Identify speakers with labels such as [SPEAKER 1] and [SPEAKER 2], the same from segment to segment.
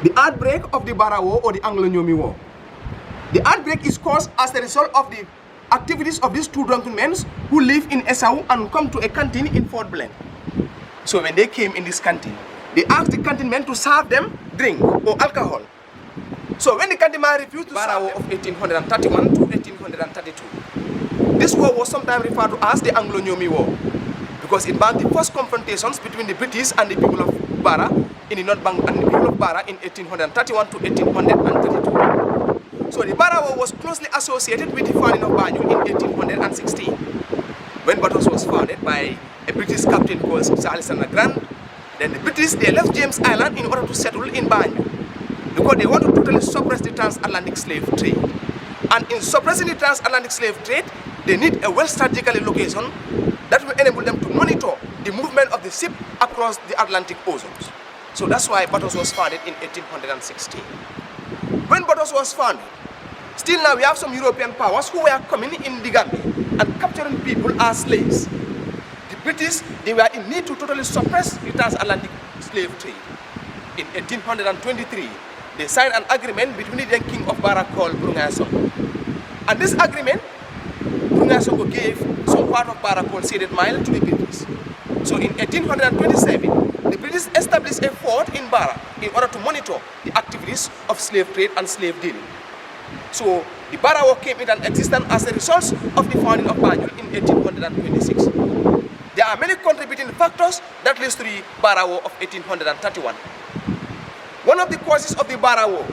[SPEAKER 1] The outbreak of the Barra War or the Anglo-Gambian War. The outbreak is caused as a result of the activities of these two drunken men who live in Esau and come to a canteen in Fort Blen. So when they came in this canteen, they asked the canteen men to serve them drink or alcohol. So when the canteen man refused to Barra War of 1831 to 1832, this war was sometimes referred to as the Anglo-Gambian War because it marked the first confrontations between the British and the people of Barra in the North Bank and the people of Barra in 1831 to 1832. So the Barra War was closely associated with the founding of Banjul in 1816, when Batos was founded by a British captain called Sir Alexander Grant. Then the British, they left James Island in order to settle in Banjul because they want to totally suppress the transatlantic slave trade. And in suppressing the transatlantic slave trade, they need a well-strategically location that will enable them to monitor the movement of the ship across the Atlantic oceans. So that's why Batos was founded in 1816. When Batos was founded, still now we have some European powers who were coming in the Gambia and capturing people as slaves. The British, they were in need to totally suppress the transatlantic slave trade. In 1823, they signed an agreement between the then King of Barra called Brunei Sonko. And this agreement, Brunei Sonko gave some part of Barra called Ceded Mile to the British. So in 1827, the British established a fort in Barra in order to monitor the activities of slave trade and slave dealing. So the Barra War came into existence as a result of the founding of Banjul in 1826. There are many contributing factors that leads to the Barra War of 1831. One of the causes of the Barra War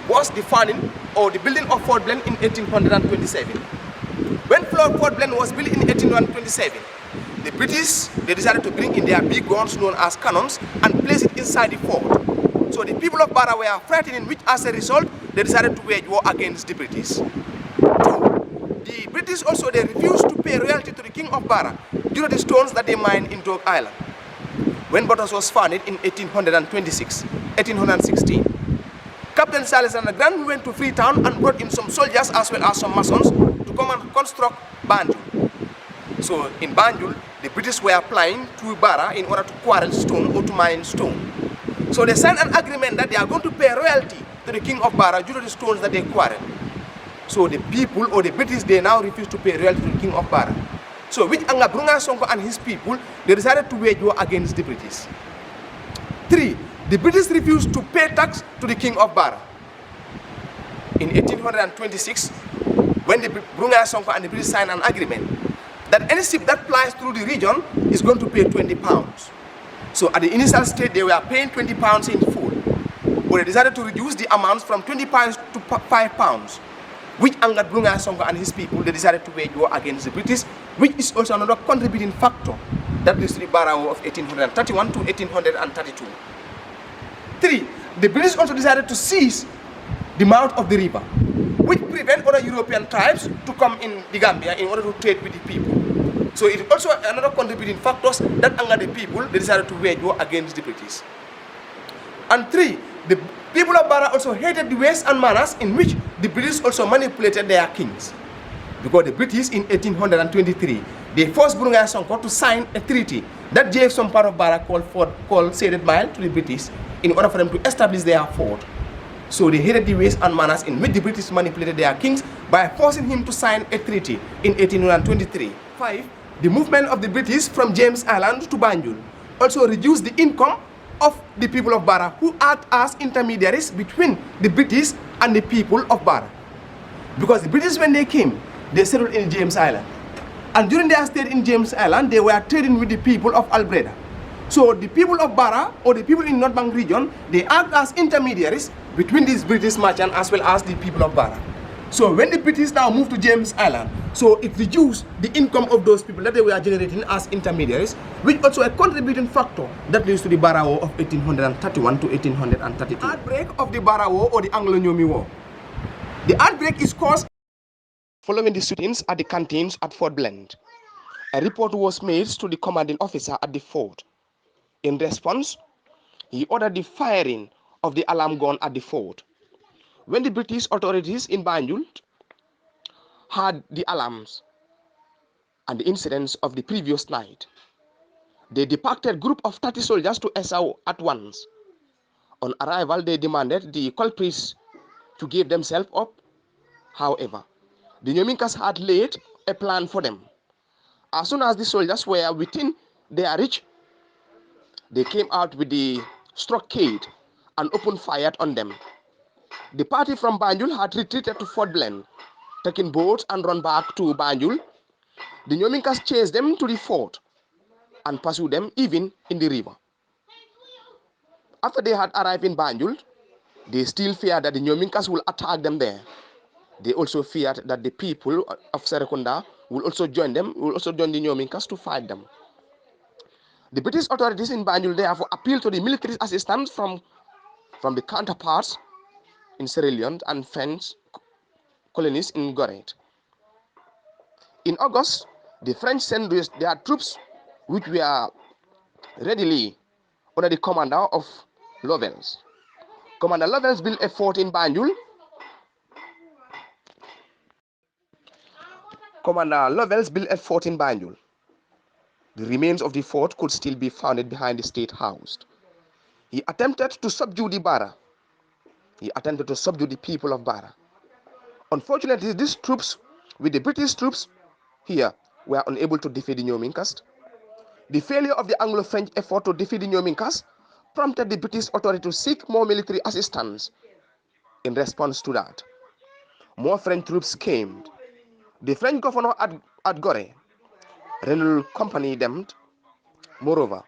[SPEAKER 1] was the founding or the building of Fort Blen in 1827. When Fort Blen was built in 1827, the British, they decided to bring in their big guns known as cannons and place it inside the fort. So the people of Barra were frightened, which as a result, they decided to wage war against the British. The British also, they refused to pay royalty to the King of Barra due to the stones that they mined in Dog Island. When Batos was founded in 1816, Captain Sir Alexander Grant went to Freetown and brought in some soldiers as well as some masons to come and construct Banjul. So in Banjul, the British were applying to Barra in order to quarry stone or to mine stone. So they signed an agreement that they are going to pay royalty to the King of Barra due to the stones that they quarried. So the people or the British, they now refuse to pay royalty to the King of Barra. So with Brunei Sonko and his people, they decided to wage war against the British. 3. The British refused to pay tax to the King of Barra. In 1826, when the Brunei Sonko and the British signed an agreement that any ship that plies through the region is going to pay 20 pounds. So at the initial stage, they were paying 20 pounds in full. But they decided to reduce the amounts from 20 pounds to 5 pounds, which angered Brunei Sonko and his people. They decided to wage war against the British, which is also another contributing factor that leads to the Barra War of 1831 to 1832. 3. The British also decided to seize the mouth of the river, which prevent other European tribes to come in the Gambia in order to trade with the people. So it is also another contributing factors that angered the people. They decided to wage war against the British. And 3. The people of Barra also hated the ways and manners in which the British also manipulated their kings. Because the British in 1823, they forced Brunei Sonko to sign a treaty that gave some part of Barra called Ceded Mile to the British in order for them to establish their fort. So they hated the ways and manners in which the British manipulated their kings by forcing him to sign a treaty in 1823. 5. The movement of the British from James Island to Banjul also reduced the income of the people of Barra, who act as intermediaries between the British and the people of Barra. Because the British, when they came, they settled in James Island. And during their stay in James Island, they were trading with the people of Albreda. So the people of Barra, or the people in North Bank region, they act as intermediaries between these British merchants as well as the people of Barra. So when the British now moved to James Island, so it reduced the income of those people that they were generating as intermediaries, which also a contributing factor that leads to the Barra War of 1831 to 1832. Outbreak of the Barra War or the Anglo-Gambian War. The outbreak is caused following the shootings at the canteens at Fort Blen. A report was made to the commanding officer at the fort. In response, he ordered the firing of the alarm gun at the fort. When the British authorities in Banjul heard the alarms and the incidents of the previous night, they departed a group of 30 soldiers to Esau at once. On arrival, they demanded the culprits to give themselves up. However, the Nyominkas had laid a plan for them. As soon as the soldiers were within their reach, they came out with the stockade and opened fire on them. The party from Banjul had retreated to Fort Glen, taking boats and run back to Banjul. The Nyominkas chased them to the fort and pursued them even in the river. After they had arrived in Banjul, they still feared that the Nyominkas will attack them there. They also feared that the people of Serekunda will also join the Nyominkas to fight them. The British authorities in Banjul therefore appealed to the military assistance from the counterparts in Sierra Leone and French colonies in Goret. In August, the French sent their troops, which were readily under the commander of Lovels. Commander Lovels built a fort in Banjul. The remains of the fort could still be found behind the state house. He attempted to subdue the Barra. He attempted to subdue the people of Barra. Unfortunately, these troops, with the British troops here, were unable to defeat the Nyominkas. The failure of the Anglo-French effort to defeat the Nyominkas prompted the British authority to seek more military assistance. In response to that, more French troops came. The French governor at Gore, Renal accompanied them. Moreover,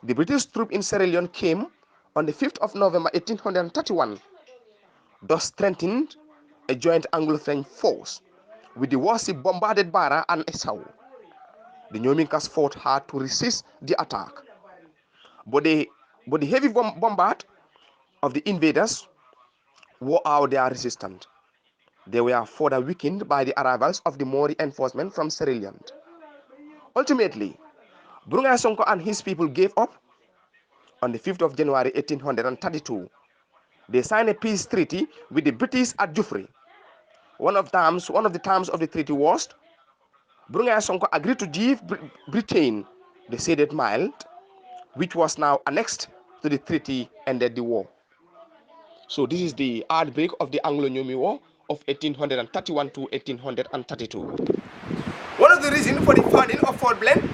[SPEAKER 1] the British troop in Sierra Leone came on the 5th of November 1831, thus strengthened a joint Anglo-French force. With the warship bombarded Barra and Esau, the Nyominkas fought hard to resist the attack. But the heavy bombard of the invaders wore out their resistance. They were further weakened by the arrivals of the more reinforcement from Sierra Leone. Ultimately, Brungai Sonko and his people gave up. On the 5th of January 1832, they signed a peace treaty with the British at Jufri. One of the terms of the treaty was Brungai Sonko agreed to give Britain the ceded Mile, which was now annexed to the treaty, ended the war. So this is the outbreak of the Anglo-Nyomi War of 1831 to 1832. One of the reasons for the founding of Fort Glen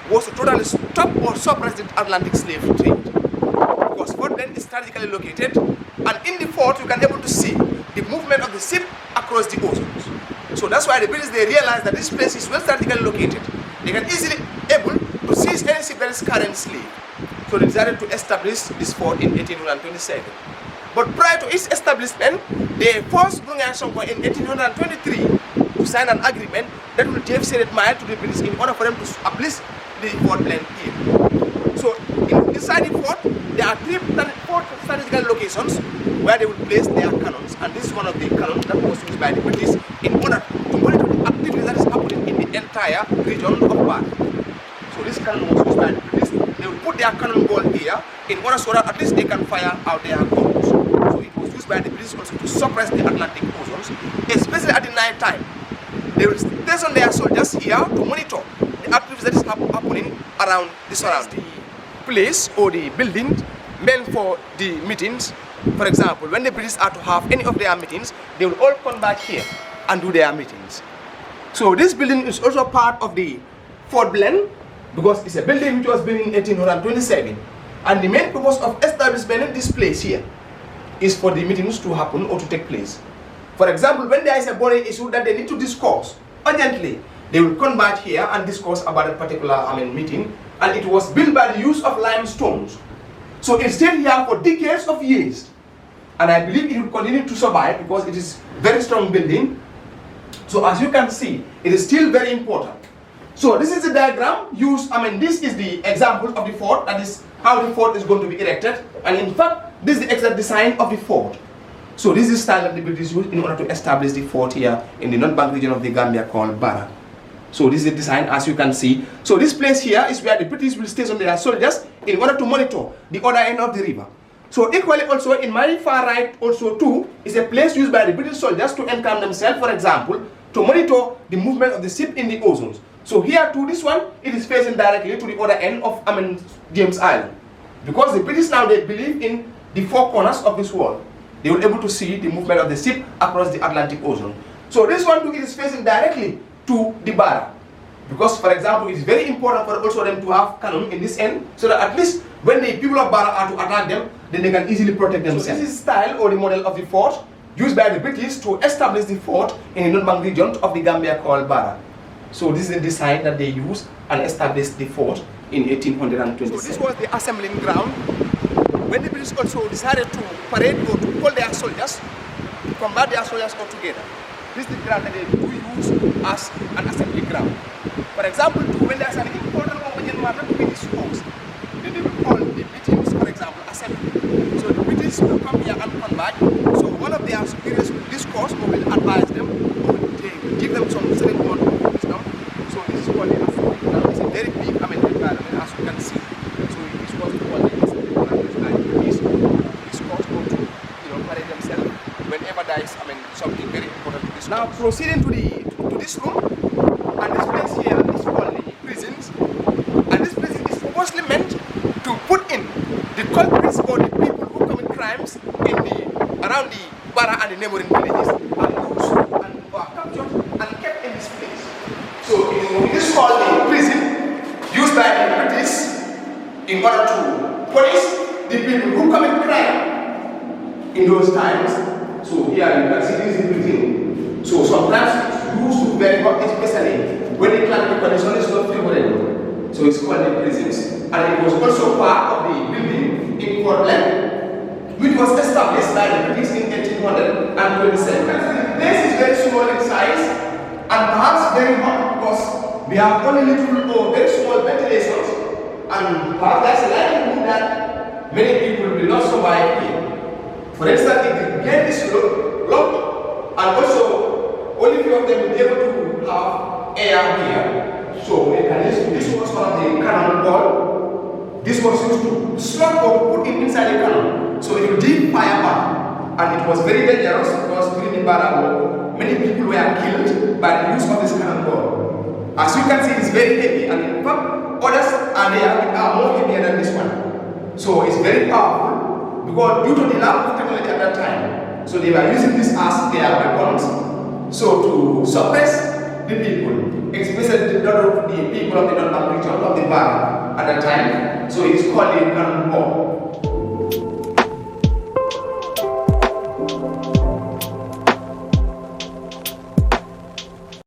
[SPEAKER 1] was to totally stop or suppress the Atlantic slave trade. Because Fort Glen is strategically located, and in the fort you can be able to see the movement of the ship across the oceans. So that's why the British, they realized that this place is well strategically located. They can easily able to seize any ship that is carrying slave. So they decided to establish this fort in 1827. But prior to its establishment, they forced Brunei Sonko in 1823 to sign an agreement that will give ceded Mile to the British in order for them to establish the Fort Glen here. So inside the fort, there are four strategical locations where they will place their cannons, and this is one of the cannons that was used by the British in order to monitor the activity that is happening in the entire region of Barra. So this cannon was used by the British. They will put their cannon ball here in order so that at least they can fire out their guns. So it was used by the British also to suppress the Atlantic oceans, especially at the night time. They will station their soldiers here to monitor the activities that is happening around the surrounding place or the building meant for the meetings. For example, when the British are to have any of their meetings, they will all come back here and do their meetings. So this building is also part of the Fort Glen, because it's a building which was built in 1827. And the main purpose of establishment this place here is for the meetings to happen or to take place. For example, when there is a burning issue that they need to discuss urgently, they will come back here and discuss about a particular meeting. And it was built by the use of limestones. So it stayed here for decades of years. And I believe it will continue to survive because it is a very strong building. So as you can see, it is still very important. So this is the diagram used, this is the example of the fort, that is how the fort is going to be erected. And in fact, this is the exact design of the fort. So this is the style that the British used in order to establish the fort here in the North Bank region of the Gambia called Barra. So this is the design, as you can see. So this place here is where the British will station their soldiers in order to monitor the other end of the river. So equally also in my far right also too is a place used by the British soldiers to encamp themselves, for example, to monitor the movement of the ship in the oceans. So here too, this one, it is facing directly to the other end of James Island. Because the British now, they believe in the four corners of this wall. They will be able to see the movement of the ship across the Atlantic Ocean. So this one too is facing directly to the Barra. Because, for example, it is very important for also them to have cannon in this end, so that at least when the people of Barra are to attack them, then they can easily protect themselves. So this is the style or the model of the fort used by the British to establish the fort in the North Bank region of the Gambia called Barra. So this is the design that they used and established the fort in 1827. So this was the assembling ground when the British also decided to parade or to call their soldiers to combat their soldiers all together. This is the ground that they do use as an assembly ground. For example, when there's an important Gambian matter to be disposed, then they will call the meetings, for example, assembly. So the British will come here and combat. So one of their superiors will discourse or will advise them or will give them some certain amount of wisdom. So this is what they have for. Now it's a very big environment, as you can see. So this was what they discourse or to parade themselves whenever there is something very important to discuss. Now proceeding to this room, and this place here is called the prisons, and this prison is supposedly meant to put in the culprits or the people who commit crimes around the Barra and the neighboring villages are those and are captured and kept in this place. So it is called the prison used by the British in order to punish the people who commit crime in those times. So here you can see this is the prison. So sometimes it's used to very hot, especially when the climate condition is not favorable. So it's called the prisons. And it was also part of the building in Portland, which was established by the British in 1827. The place is very small in size and perhaps very hot because we have only little or very small ventilations, and perhaps there's a likelihood that many people will not survive here. For instance, if the gate is locked, and also only few of them will be able to have air here. So this was one of the cannon ball. This was used to slot or put it inside the cannon. So it would deep fire back. And it was very dangerous because during the Barra War, many people were killed by the use of this cannon ball. As you can see, it's very heavy, and in fact, others are more heavier than this one. So it's very powerful because due to the lack of technology at that time, so they were using this as their weapons. So to suppress the people, especially the people of the North region of the Barra at that time. So it's called the cannon ball.